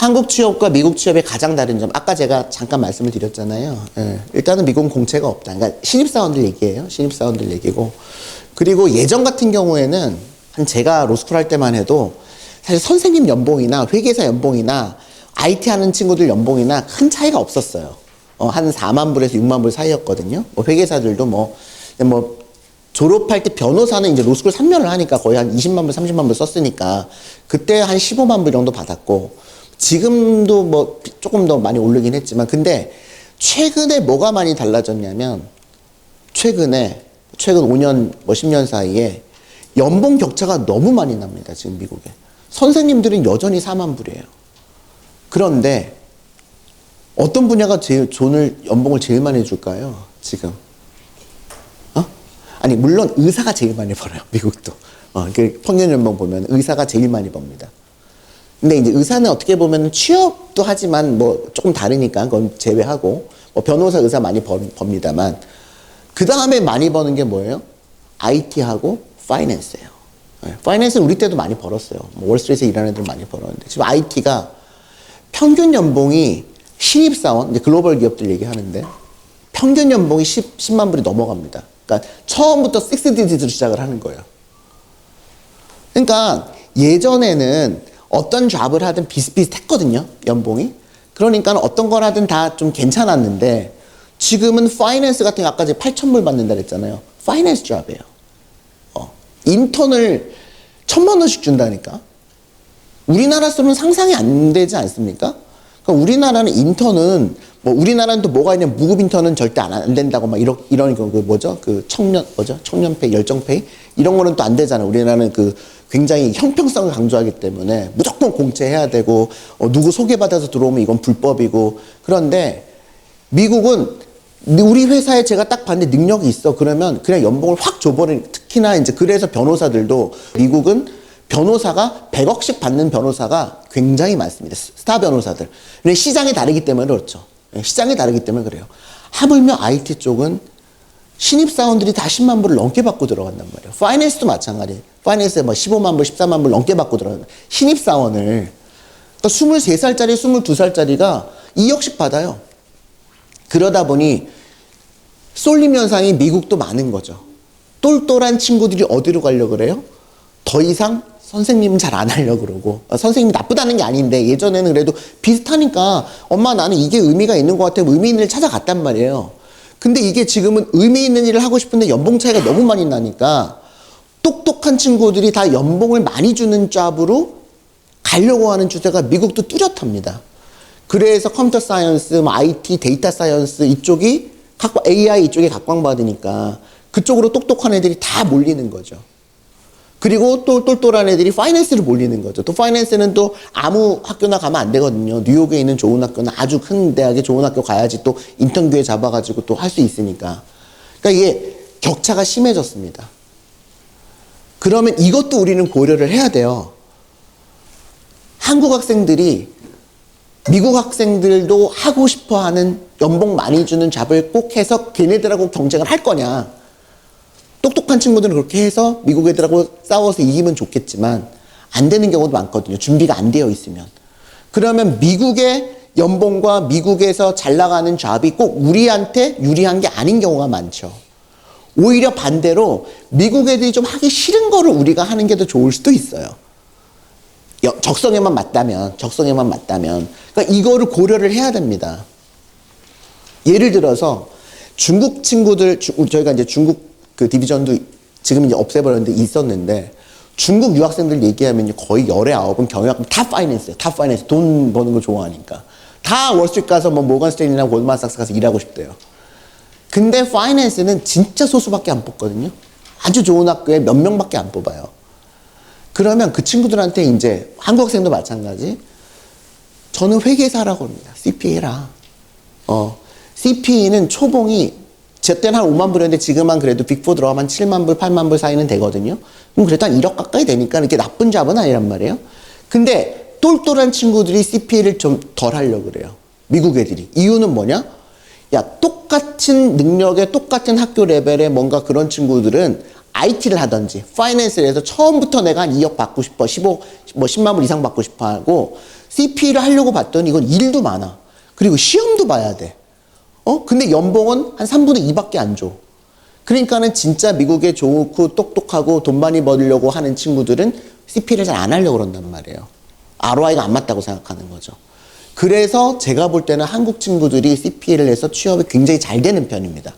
한국 취업과 미국 취업의 가장 다른 점, 아까 제가 잠깐 말씀을 드렸잖아요. 예, 일단은 미국은 공채가 없다. 그러니까 신입사원들 얘기예요. 신입사원들 얘기고. 그리고 예전 같은 경우에는 한 제가 로스쿨 할 때만 해도 사실 선생님 연봉이나 회계사 연봉이나 IT 하는 친구들 연봉이나 큰 차이가 없었어요. 한 4만 불에서 6만 불 사이였거든요. 뭐 회계사들도 뭐 졸업할 때 변호사는 이제 로스쿨 3년을 하니까 거의 한 20만 불, 30만 불 썼으니까 그때 한 15만 불 정도 받았고, 지금도 뭐 조금 더 많이 오르긴 했지만, 근데 최근에 뭐가 많이 달라졌냐면 최근 5년 뭐 10년 사이에 연봉 격차가 너무 많이 납니다. 지금 미국에 선생님들은 여전히 4만 불이에요. 그런데 어떤 분야가 제일 연봉을 제일 많이 줄까요? 지금 아니 물론 의사가 제일 많이 벌어요. 미국도 그 평균 연봉 보면 의사가 제일 많이 법니다. 근데 이제 의사는 어떻게 보면 취업도 하지만 뭐 조금 다르니까 그건 제외하고, 뭐 변호사, 의사 많이 법니다만, 그 다음에 많이 버는 게 뭐예요? IT하고 파이낸스예요. 파이낸스는 우리 때도 많이 벌었어요. 뭐 월스트리트에서 일하는 애들 많이 벌었는데, 지금 IT가 평균 연봉이 신입사원, 이제 글로벌 기업들 얘기하는데 평균 연봉이 10만 불이 넘어갑니다. 그러니까 처음부터 6디지트로 시작을 하는 거예요. 그러니까 예전에는 어떤 잡을 하든 비슷비슷했거든요, 연봉이. 그러니까 어떤 걸 하든 다 좀 괜찮았는데, 지금은 파이낸스 같은 거 아까 제가 8,000불 받는다 그랬잖아요. 파이낸스 잡이에요. 인턴을 1,000만 원씩 준다니까. 우리나라 수는 상상이 안 되지 않습니까? 그러니까 우리나라는 인턴은 우리나라는 또 뭐가 있냐면, 무급 인턴은 절대 안 된다고 막 이런 청년페이, 열정페이 이런 거는 또 안 되잖아요. 우리나라는 굉장히 형평성을 강조하기 때문에 무조건 공채해야 되고, 누구 소개받아서 들어오면 이건 불법이고. 그런데 미국은 우리 회사에 제가 딱 봤는데 능력이 있어 그러면 그냥 연봉을 확 줘버리는, 특히나 이제 그래서 변호사들도 미국은 변호사가 100억씩 받는 변호사가 굉장히 많습니다. 스타 변호사들. 근데 시장이 다르기 때문에 그렇죠. 시장이 다르기 때문에 그래요. 하물며 IT 쪽은 신입사원들이 다 10만 불을 넘게 받고 들어간단 말이에요. 파이낸스도 마찬가지. 파이낸스에 뭐 15만 불, 14만 불 넘게 받고 들어간다. 신입사원을. 그러니까 23살짜리, 22살짜리가 2억씩 받아요. 그러다 보니 쏠림 현상이 미국도 많은 거죠. 똘똘한 친구들이 어디로 가려고 그래요? 더 이상 선생님은 잘 안 하려고 그러고, 선생님이 나쁘다는 게 아닌데 예전에는 그래도 비슷하니까 엄마 나는 이게 의미가 있는 것 같아 의미 있는 일을 찾아갔단 말이에요. 근데 이게 지금은 의미 있는 일을 하고 싶은데 연봉 차이가 너무 많이 나니까 똑똑한 친구들이 다 연봉을 많이 주는 잡으로 가려고 하는 추세가 미국도 뚜렷합니다. 그래서 컴퓨터 사이언스, IT, 데이터 사이언스 이쪽이 AI 이쪽에 각광받으니까 그쪽으로 똑똑한 애들이 다 몰리는 거죠. 그리고 또 똘똘한 애들이 파이낸스를 몰리는 거죠. 또 파이낸스는 또 아무 학교나 가면 안 되거든요. 뉴욕에 있는 좋은 학교나 아주 큰 대학에 좋은 학교 가야지 또 인턴 기회 잡아가지고 또 할 수 있으니까. 그러니까 이게 격차가 심해졌습니다. 그러면 이것도 우리는 고려를 해야 돼요. 한국 학생들이 미국 학생들도 하고 싶어하는 연봉 많이 주는 잡을 꼭 해서 걔네들하고 경쟁을 할 거냐. 똑똑한 친구들은 그렇게 해서 미국 애들하고 싸워서 이기면 좋겠지만 안 되는 경우도 많거든요. 준비가 안 되어 있으면. 그러면 미국의 연봉과 미국에서 잘 나가는 잡이 꼭 우리한테 유리한 게 아닌 경우가 많죠. 오히려 반대로 미국 애들이 좀 하기 싫은 거를 우리가 하는 게 더 좋을 수도 있어요. 적성에만 맞다면. 그러니까 이거를 고려를 해야 됩니다. 예를 들어서 중국 친구들, 저희가 이제 중국 디비전도 지금 이제 없애버렸는데 있었는데, 중국 유학생들 얘기하면 거의 열의 9은 경영학부 다 파이낸스예요. 다 파이낸스. 돈 버는 거 좋아하니까. 다 월스트리트 가서 뭐 모건 스탠리나 골드만삭스 가서 일하고 싶대요. 근데 파이낸스는 진짜 소수밖에 안 뽑거든요. 아주 좋은 학교에 몇 명밖에 안 뽑아요. 그러면 그 친구들한테 이제 한국 학생도 마찬가지. 저는 회계사라고 합니다. CPA라. CPA는 초봉이 제 때는 한 5만 불이었는데 지금은 그래도 빅4 들어가면 7만 불, 8만 불 사이는 되거든요. 그럼 그래도 한 1억 가까이 되니까 이렇게 나쁜 잡은 아니란 말이에요. 근데 똘똘한 친구들이 CPA를 좀 덜 하려고 그래요. 미국 애들이. 이유는 뭐냐? 야, 똑같은 능력에 똑같은 학교 레벨의 뭔가 그런 친구들은 IT를 하든지 파이낸스를 해서 처음부터 내가 한 2억 받고 싶어, 10만 불 이상 받고 싶어 하고, CP를 하려고 봤더니 이건 일도 많아. 그리고 시험도 봐야 돼. 근데 연봉은 한 3분의 2밖에 안 줘. 그러니까는 진짜 미국에 좋고 똑똑하고 돈 많이 벌려고 하는 친구들은 CP를 잘 안 하려고 그런단 말이에요. ROI가 안 맞다고 생각하는 거죠. 그래서 제가 볼 때는 한국 친구들이 CP를 해서 취업이 굉장히 잘 되는 편입니다.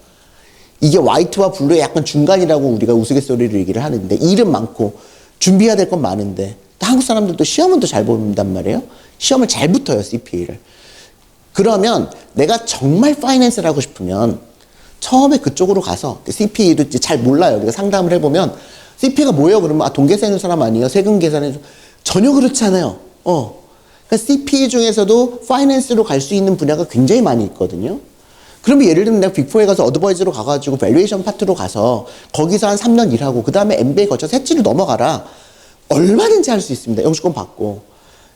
이게 화이트와 블루의 약간 중간이라고 우리가 우스갯소리로 얘기를 하는데, 일은 많고 준비해야 될 건 많은데, 한국 사람들도 시험은 또 잘 본단 말이에요. 시험을 잘 붙어요, CPA를. 그러면 내가 정말 파이낸스를 하고 싶으면 처음에 그쪽으로 가서, CPA도 잘 몰라요. 우리가 상담을 해보면 CPA가 뭐예요? 그러면 돈 계산하는 사람 아니에요? 세금 계산해서. 전혀 그렇지 않아요. 그러니까 CPA 중에서도 파이낸스로 갈 수 있는 분야가 굉장히 많이 있거든요. 그러면 예를 들면 내가 빅4에 가서 어드바이저로 가가지고 밸류에이션 파트로 가서 거기서 한 3년 일하고 그 다음에 MBA 거쳐서 해치로 넘어가라. 얼마든지 할 수 있습니다. 영주권 받고.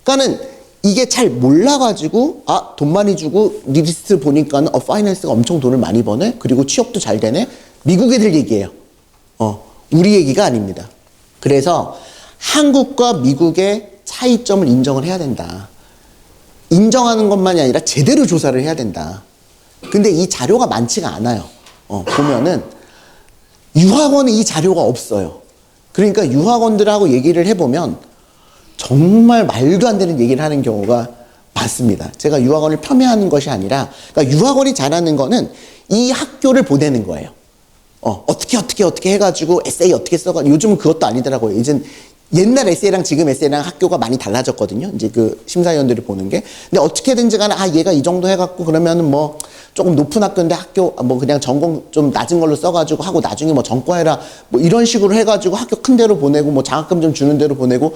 그러니까는 이게 잘 몰라가지고 돈 많이 주고 리스트 보니까는 파이낸스가 엄청 돈을 많이 버네. 그리고 취업도 잘 되네. 미국 애들 얘기예요. 우리 얘기가 아닙니다. 그래서 한국과 미국의 차이점을 인정을 해야 된다. 인정하는 것만이 아니라 제대로 조사를 해야 된다. 근데 이 자료가 많지가 않아요. 보면은 유학원에 이 자료가 없어요. 그러니까 유학원들하고 얘기를 해보면 정말 말도 안 되는 얘기를 하는 경우가 많습니다. 제가 유학원을 폄훼하는 것이 아니라, 그러니까 유학원이 잘하는 거는 이 학교를 보내는 거예요. 어떻게 해가지고 에세이 어떻게 써가지고, 요즘은 그것도 아니더라고요. 이젠 옛날 에세이랑 지금 에세이랑 학교가 많이 달라졌거든요. 이제 그 심사위원들이 보는 게. 근데 어떻게든지 간에 얘가 이 정도 해갖고 그러면은 뭐 조금 높은 학교인데 학교 뭐 그냥 전공 좀 낮은 걸로 써가지고 하고 나중에 뭐 전과해라 뭐 이런 식으로 해가지고 학교 큰 데로 보내고 뭐 장학금 좀 주는 데로 보내고,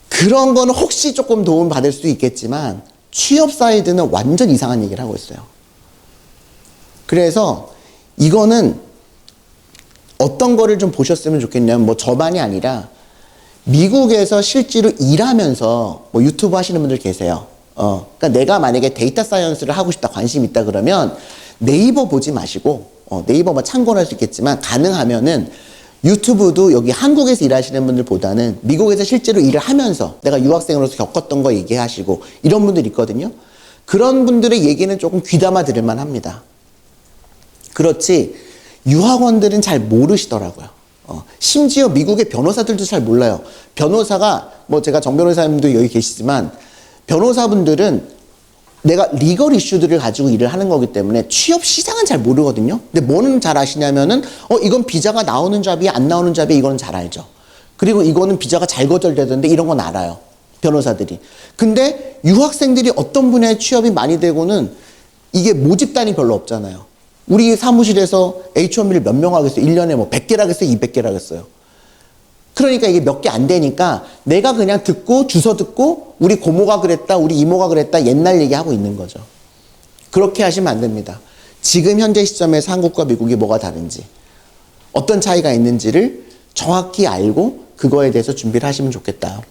그런 거는 혹시 조금 도움 받을 수도 있겠지만 취업 사이드는 완전 이상한 얘기를 하고 있어요. 그래서 이거는 어떤 거를 좀 보셨으면 좋겠냐면, 뭐 저만이 아니라 미국에서 실제로 일하면서 뭐 유튜브 하시는 분들 계세요. 그러니까 내가 만약에 데이터 사이언스를 하고 싶다, 관심 있다 그러면 네이버 보지 마시고, 네이버 뭐 참고를 할 수 있겠지만 가능하면은 유튜브도 여기 한국에서 일하시는 분들보다는 미국에서 실제로 일을 하면서 내가 유학생으로서 겪었던 거 얘기하시고 이런 분들이 있거든요. 그런 분들의 얘기는 조금 귀담아 들을 만합니다. 그렇지 유학원들은 잘 모르시더라고요. 심지어 미국의 변호사들도 잘 몰라요. 변호사가 뭐 제가 정 변호사님도 여기 계시지만 변호사분들은 내가 리걸 이슈들을 가지고 일을 하는 거기 때문에 취업 시장은 잘 모르거든요. 근데 뭐는 잘 아시냐면은 이건 비자가 나오는 잡이 안 나오는 잡이 이거는 잘 알죠. 그리고 이거는 비자가 잘 거절되던데 이런 건 알아요. 변호사들이. 근데 유학생들이 어떤 분야에 취업이 많이 되고는 이게 모집단이 별로 없잖아요. 우리 사무실에서 H1B를 몇 명 하겠어요? 1년에 뭐 100개를 하겠어요? 200개를 하겠어요? 그러니까 이게 몇 개 안 되니까 내가 그냥 듣고 주워 듣고 우리 고모가 그랬다, 우리 이모가 그랬다, 옛날 얘기하고 있는 거죠. 그렇게 하시면 안 됩니다. 지금 현재 시점에서 한국과 미국이 뭐가 다른지, 어떤 차이가 있는지를 정확히 알고 그거에 대해서 준비를 하시면 좋겠다.